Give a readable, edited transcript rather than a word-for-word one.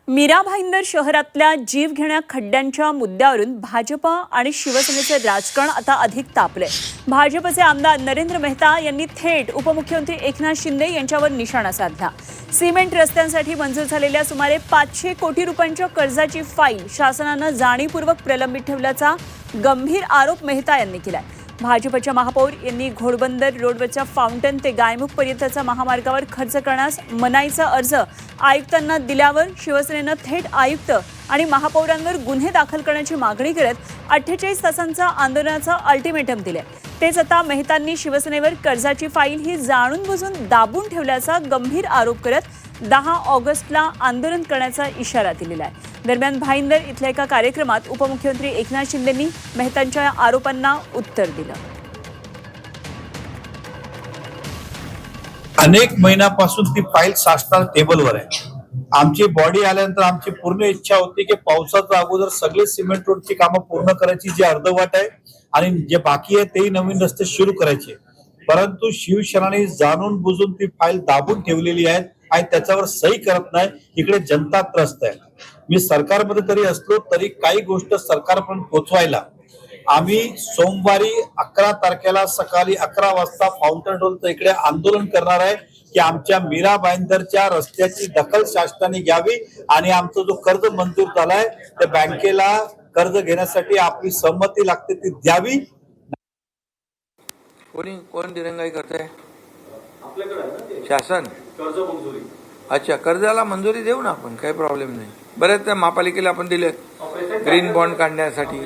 मीरा भाईंदर शहरातल्या जीवघेण्या खड्ड्यांच्या मुद्द्यावरून भाजप आणि शिवसेनेचे राजकारण आता अधिक तापले। भाजपचे आमदार नरेंद्र मेहता यांनी थेट उपमुख्यमंत्री एकनाथ शिंदे यांच्यावर निशाणा साधला। सिमेंट रस्त्यांसाठी मंजूर झालेल्या सुमारे 500 कोटी रुपयांच्या कर्जाची फाईल शासनाने जाणीवपूर्वक प्रलंबित ठेवल्याचा गंभीर आरोप मेहता यांनी केलाय। भाजपच्या महापौर यांनी घोडबंदर रोडवरच्या फाउंटन ते गायमुख पर्यंतच्या महामार्गावर खर्च करण्यास मनाईचा अर्ज आयुक्तांना दिल्यावर शिवसेनेने थेट आयुक्त आणि महापौरांवर गुन्हे दाखल करण्याची मागणी करत 48 तासांचा आंदोलनाचा अल्टिमेटम दिले। तेच आता मेहतांनी शिवसेनेवर कर्जाची फाईल ही जाणून बुजून दाबून ठेवल्याचा गंभीर आरोप करत 10 ऑगस्टला आंदोलन करण्याचा इशारा दिलेला आहे। दरम्यान भाईंदर इथल्या एका कार्यक्रमात उपमुख्यमंत्री एकनाथ शिंदेंनी मेहतांच्या आरोपांना उत्तर दिलं। अनेक महिन्यापासून ती फाईल शासनाच्या टेबलवर आहे। आमची बॉडी आल्यानंतर आमची पूर्ण इच्छा होती की पावसाच्या अगोदर सगळे सिमेंट रोडची कामं पूर्ण करायची, जे अर्धवट आहे आणि जे बाकी आहे तेही नवीन रस्ते सुरू करायचे। परंतु शिवसेनेने जाणून बुजून ती फाईल दाबून ठेवलेली आहे आणि त्याच्यावर सही करत नाही। इकडे जनता त्रस्त आहे। मी सरकारमध्ये तरी असलो तरी काही गोष्ट सरकारपर्यंत पोहोचवायला आम्ही सोमवारी 11 तारखेला सकाळी 11 वाजता फाउंटन रोडचं इकडे आंदोलन करणार आहे की आमच्या मीरा भाईंदरच्या रस्त्याची दखल शासनाने घ्यावी आणि आमचा जो कर्ज मंजूर झालाय त्या बँकेला कर्ज घेण्यासाठी आपली संमती लागते ती द्यावी। कोण दिरंगाई करताय? शासन कर्ज मंजुरी। अच्छा, कर्जाला मंजुरी देऊ ना आपण, काही प्रॉब्लेम नाही। बरेच त्या महापालिकेला आपण दिले ग्रीन बॉन्ड काढण्यासाठी।